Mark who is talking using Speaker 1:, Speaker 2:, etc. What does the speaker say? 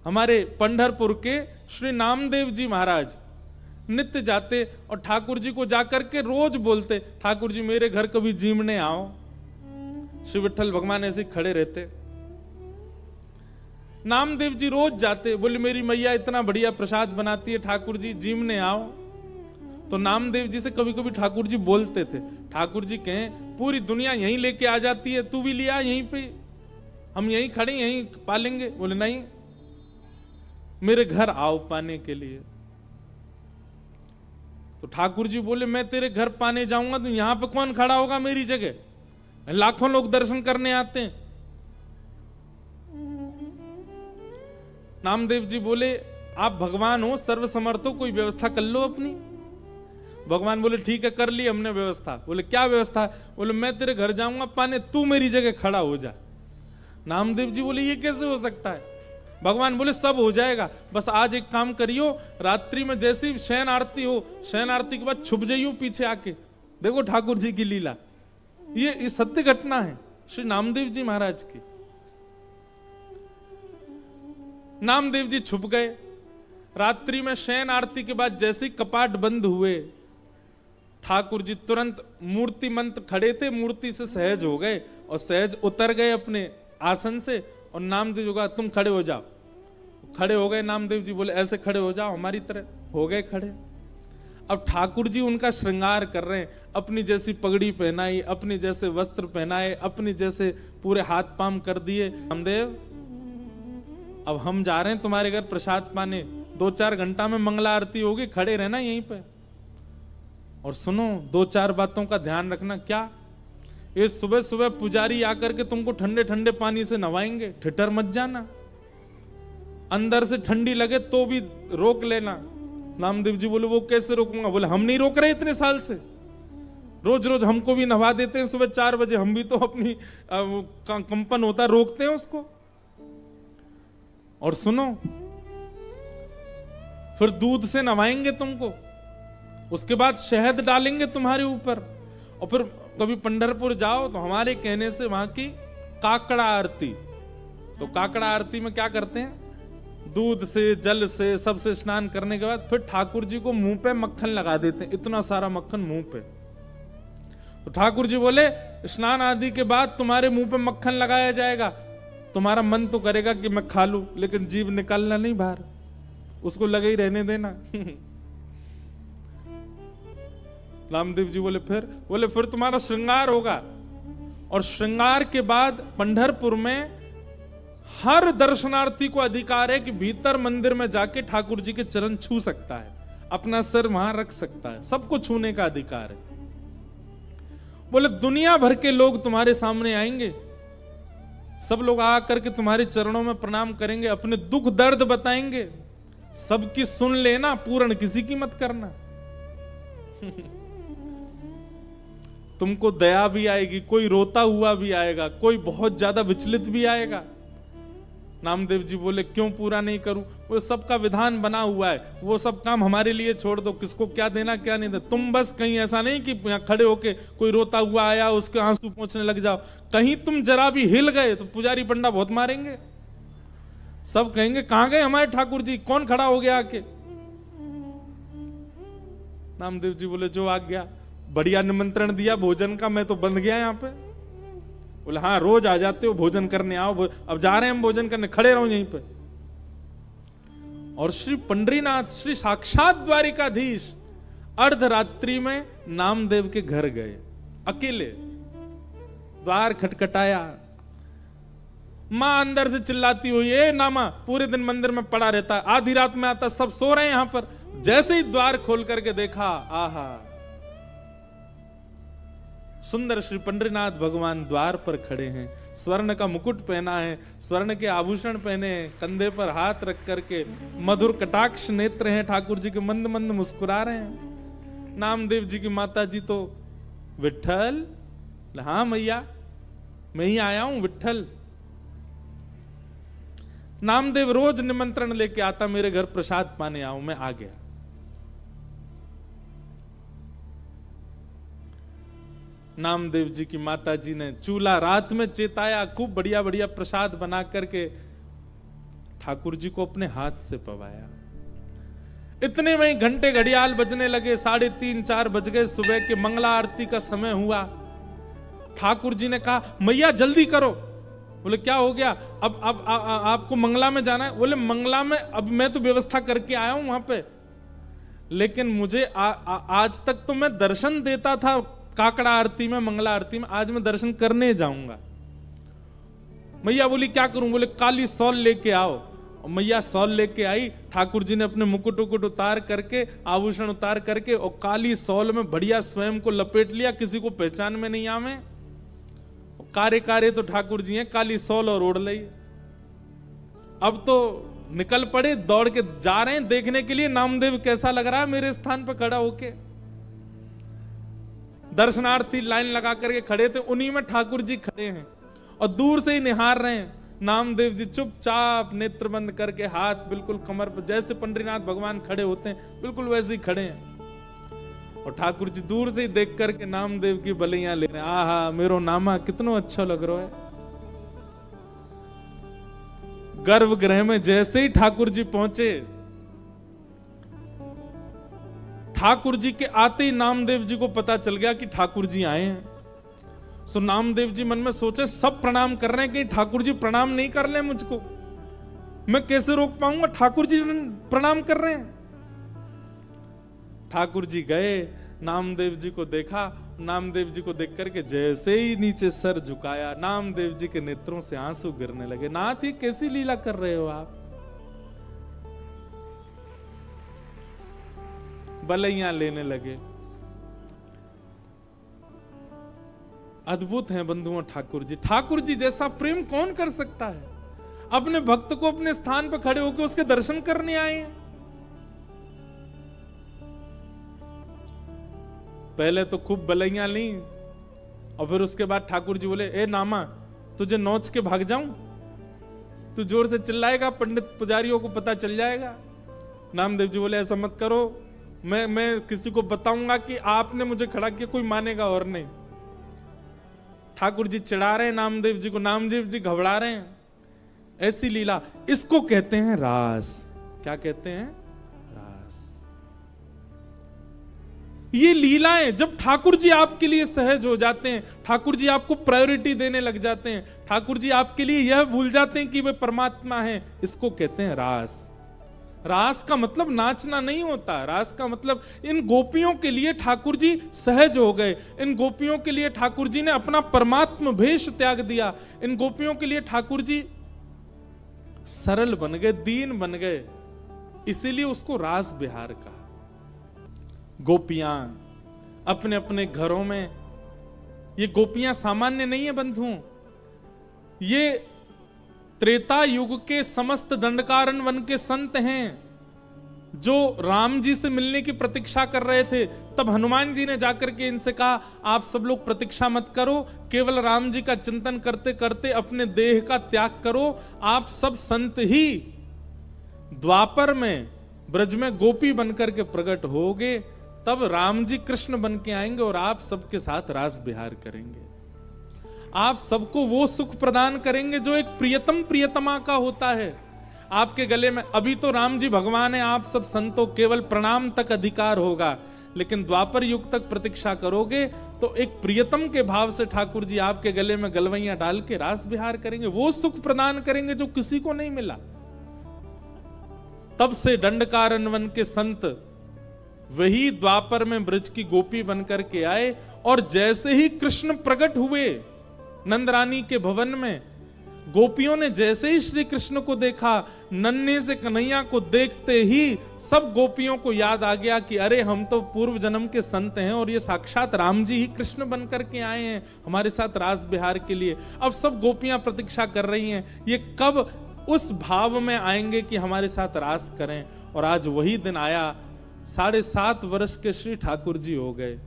Speaker 1: हमारे पंढरपुर के श्री नामदेव जी महाराज नित्य जाते और ठाकुर जी को जाकर के रोज बोलते, ठाकुर जी मेरे घर कभी जीमने आओ। श्री विठ्ठल भगवान ऐसे खड़े रहते। नामदेव जी रोज जाते, बोले मेरी मैया इतना बढ़िया प्रसाद बनाती है, ठाकुर जी जीमने आओ। तो नामदेव जी से कभी कभी ठाकुर जी बोलते थे, ठाकुर जी कहें पूरी दुनिया यहीं लेके आ जाती है, तू भी लिया यहीं पे, हम यहीं खड़े यहीं पालेंगे। बोले नहीं, मेरे घर आओ पाने के लिए। तो ठाकुर जी बोले मैं तेरे घर पाने जाऊंगा तो यहां पे कौन खड़ा होगा मेरी जगह, लाखों लोग दर्शन करने आते हैं। नामदेव जी बोले आप भगवान हो, सर्वसमर्थ हो, कोई व्यवस्था कर लो अपनी। भगवान बोले ठीक है कर ली हमने व्यवस्था। बोले क्या व्यवस्था? बोले मैं तेरे घर जाऊंगा पाने, तू मेरी जगह खड़ा हो जा। नामदेव जी बोले ये कैसे हो सकता है? भगवान बोले सब हो जाएगा, बस आज एक काम करियो, रात्रि में जैसी शयन आरती हो, शयन आरती के बाद छुप जाइयो पीछे आके, देखो ठाकुर जी की लीला। ये सत्य घटना है श्री नामदेव जी महाराज की। नामदेव जी छुप गए। रात्रि में शयन आरती के बाद जैसे ही कपाट बंद हुए, ठाकुर जी तुरंत मूर्तिमंत खड़े थे, मूर्ति से सहज हो गए और सहज उतर गए अपने आसन से। और नामदेव जी कहा तुम खड़े हो जाओ। खड़े हो गए। नामदेव जी बोले ऐसे खड़े हो जाओ हमारी तरह। हो गए खड़े। अब ठाकुर जी उनका श्रृंगार कर रहे हैं, अपनी जैसी पगड़ी पहनाई, अपने जैसे वस्त्र पहनाए, अपने जैसे पूरे हाथ पाम कर दिए। नामदेव अब हम जा रहे हैं तुम्हारे घर प्रसाद पाने, 2-4 घंटा में मंगला आरती होगी, खड़े रहना यहीं पे। और सुनो 2-4 बातों का ध्यान रखना। क्या? ये सुबह सुबह पुजारी आकर के तुमको ठंडे ठंडे पानी से नवाएंगे, ठिठर मत जाना। अंदर से ठंडी लगे तो भी रोक लेना। नामदेव जी बोले वो कैसे रोकूंगा? बोले हम नहीं रोक रहे इतने साल से, रोज रोज हमको भी नवा देते हैं सुबह 4 बजे, हम भी तो अपनी कंपन होता रोकते हैं उसको। और सुनो फिर दूध से नवाएंगे तुमको, उसके बाद शहद डालेंगे तुम्हारे ऊपर। और फिर कभी पंढरपुर जाओ तो हमारे कहने से वहां की काकड़ा आरती, तो काकड़ा आरती में क्या करते हैं, दूध से जल से सबसे स्नान करने के बाद फिर ठाकुर जी को मुंह पे मक्खन लगा देते हैं, इतना सारा मक्खन मुंह पे। तो ठाकुर जी बोले स्नान आदि के बाद तुम्हारे मुंह पे मक्खन लगाया जाएगा, तुम्हारा मन तो करेगा कि मैं खा लूं, लेकिन जीभ निकालना नहीं बाहर, उसको लगे ही रहने देना। नामदेव जी बोले फिर तुम्हारा श्रृंगार होगा। और श्रृंगार के बाद पंढरपुर में हर दर्शनार्थी को अधिकार है कि भीतर मंदिर में जाके ठाकुर जी के चरण छू सकता है, अपना सिर वहां रख सकता है, सबको छूने का अधिकार है। बोले दुनिया भर के लोग तुम्हारे सामने आएंगे, सब लोग आकर के तुम्हारे चरणों में प्रणाम करेंगे, अपने दुख दर्द बताएंगे, सबकी सुन लेना, पूर्ण किसी की मत करना। तुमको दया भी आएगी, कोई रोता हुआ भी आएगा, कोई बहुत ज्यादा विचलित भी आएगा। नामदेव जी बोले क्यों पूरा नहीं करूं? वो सबका विधान बना हुआ है, वो सब काम हमारे लिए छोड़ दो, किसको क्या देना क्या नहीं देना। तुम बस कहीं ऐसा नहीं कि यहाँ खड़े होके कोई रोता हुआ आया उसके आंसू पोंछने लग जाओ, कहीं तुम जरा भी हिल गए तो पुजारी पंडा बहुत मारेंगे, सब कहेंगे कहां गए हमारे ठाकुर जी, कौन खड़ा हो गया आके। नामदेव जी बोले जो आ गया, बढ़िया निमंत्रण दिया भोजन का, मैं तो बंध गया यहाँ पे। बोले हाँ रोज आ जाते हो भोजन करने, आओ अब जा रहे हैं हम भोजन करने, खड़े रहो यहीं पे। और श्री पंडरीनाथ श्री साक्षात द्वारिकाधीश अर्धरात्रि में नामदेव के घर गए, अकेले। द्वार खटखटाया, मां अंदर से चिल्लाती हुई ए नामा, पूरे दिन मंदिर में पड़ा रहता है, आधी रात में आता, सब सो रहे हैं यहां पर। जैसे ही द्वार खोल करके देखा, आहा सुंदर श्री पंडरीनाथ भगवान द्वार पर खड़े हैं, स्वर्ण का मुकुट पहना है, स्वर्ण के आभूषण पहने हैं, कंधे पर हाथ रख करके मधुर कटाक्ष नेत्र हैं ठाकुर जी के, मंद मंद मुस्कुरा रहे हैं। नामदेव जी की माता जी तो विट्ठल, हाँ मैया मैं ही आया हूं विट्ठल। नामदेव रोज निमंत्रण लेके आता, मेरे घर प्रसाद पाने आओ, मैं आ गया। नामदेव जी की माता जी ने चूल्हा रात में चेताया, खूब बढ़िया बढ़िया प्रसाद बना करके ठाकुर जी को अपने हाथ से पवाया। इतने में घंटे घड़ियाल बजने लगे, 3:30-4 बज गए, सुबह के मंगला आरती का समय हुआ। ठाकुर जी ने कहा मैया जल्दी करो। बोले क्या हो गया? अब आपको मंगला में जाना है? बोले मंगला में अब मैं तो व्यवस्था करके आया हूं वहां पे, लेकिन मुझे आज तक तो मैं दर्शन देता था काकड़ा आरती में, मंगला आरती में, आज मैं दर्शन करने जाऊंगा। मैया बोली क्या करूं? बोले काली सॉल लेके आओ। और मैया सॉल लेके आई। ठाकुर जी ने अपने मुकुट उकुट उतार करके, आभूषण उतार करके, और काली सॉल में बढ़िया स्वयं को लपेट लिया, किसी को पहचान में नहीं आवे। कारे कारे तो ठाकुर जी हैं, काली सॉल और ओढ़ ली। अब तो निकल पड़े, दौड़ के जा रहे हैं देखने के लिए नामदेव कैसा लग रहा है मेरे स्थान पर खड़ा होके। दर्शनार्थी लाइन लगा करके खड़े थे, उन्हीं में ठाकुर जी खड़े हैं और दूर से ही निहार रहे हैं। नामदेव जी चुपचाप नेत्र बंद करके, हाथ बिल्कुल कमर पर, जैसे पंडरीनाथ भगवान खड़े होते हैं बिल्कुल वैसे ही खड़े हैं। और ठाकुर जी दूर से ही देख करके नामदेव की बलियां ले रहे हैं। आहा मेरो नामा कितना अच्छा लग रहा है। गर्भगृह में जैसे ही ठाकुर जी पहुंचे, ठाकुर जी के आते ही नामदेव जी को पता चल गया कि ठाकुर जी आए हैं। सो नामदेव जी मन में सोचे सब प्रणाम कर रहे हैं, कि ठाकुर जी प्रणाम नहीं कर ले मुझको, मैं कैसे रोक पाऊंगा? ठाकुर जी प्रणाम कर रहे हैं। ठाकुर जी गए, नामदेव जी को देखा, नामदेव जी को देख करके जैसे ही नीचे सर झुकाया, नामदेव जी के नेत्रों से आंसू गिरने लगे। नाथ ये कैसी लीला कर रहे हो आप? बलैया लेने लगे। अद्भुत हैं बंधुओं ठाकुर जी। ठाकुर जी जैसा प्रेम कौन कर सकता है? अपने भक्त को अपने स्थान पर खड़े होकर उसके दर्शन करने आए हैं। पहले तो खूब बलैया ली, और फिर उसके बाद ठाकुर जी बोले ए नामा तुझे नोच के भाग जाऊं? तू जोर से चिल्लाएगा, पंडित पुजारियों को पता चल जाएगा। नामदेव जी बोले ऐसा मत करो, मैं किसी को बताऊंगा कि आपने मुझे खड़ा किया, कोई मानेगा और नहीं। ठाकुर जी चिढ़ा रहे हैं नामदेव जी को, नामदेव जी घबरा रहे हैं। ऐसी लीला, इसको कहते हैं रास। क्या कहते हैं? रास। ये लीलाएं जब ठाकुर जी आपके लिए सहज हो जाते हैं, ठाकुर जी आपको प्रायोरिटी देने लग जाते हैं, ठाकुर जी आपके लिए यह भूल जाते हैं कि वे परमात्मा हैं, इसको कहते हैं रास। रास का मतलब नाचना नहीं होता। रास का मतलब इन गोपियों के लिए ठाकुर जी सहज हो गए। इन गोपियों के लिए ठाकुर जी ने अपना परमात्म भेष त्याग दिया। इन गोपियों के लिए ठाकुर जी सरल बन गए, दीन बन गए, इसीलिए उसको रास बिहार कहा। गोपियां अपने अपने घरों में, ये गोपियां सामान्य नहीं है बंधुओं, ये त्रेता युग के समस्त दंडकारण्य वन के संत हैं, जो राम जी से मिलने की प्रतीक्षा कर रहे थे। तब हनुमान जी ने जाकर के इनसे कहा आप सब लोग प्रतीक्षा मत करो, केवल राम जी का चिंतन करते करते अपने देह का त्याग करो। आप सब संत ही द्वापर में ब्रज में गोपी बनकर के प्रकट होगे, तब राम जी कृष्ण बन के आएंगे और आप सबके साथ रास बिहार करेंगे। आप सबको वो सुख प्रदान करेंगे जो एक प्रियतम प्रियतमा का होता है। आपके गले में अभी तो राम जी भगवान है, आप सब संतों केवल प्रणाम तक अधिकार होगा, लेकिन द्वापर युग तक प्रतीक्षा करोगे तो एक प्रियतम के भाव से ठाकुर जी आपके गले में गलवैया डाल के रास बिहार करेंगे, वो सुख प्रदान करेंगे जो किसी को नहीं मिला। तब से दंडकारण्य वन के संत वही द्वापर में ब्रज की गोपी बनकर के आए, और जैसे ही कृष्ण प्रकट हुए नंदरानी के भवन में, गोपियों ने जैसे ही श्री कृष्ण को देखा, नन्हे से कन्हैया को देखते ही सब गोपियों को याद आ गया कि अरे हम तो पूर्व जन्म के संत हैं और ये साक्षात राम जी ही कृष्ण बनकर के आए हैं हमारे साथ रास बिहार के लिए। अब सब गोपियां प्रतीक्षा कर रही हैं ये कब उस भाव में आएंगे कि हमारे साथ रास करें। और आज वही दिन आया। 7.5 वर्ष के श्री ठाकुर जी हो गए।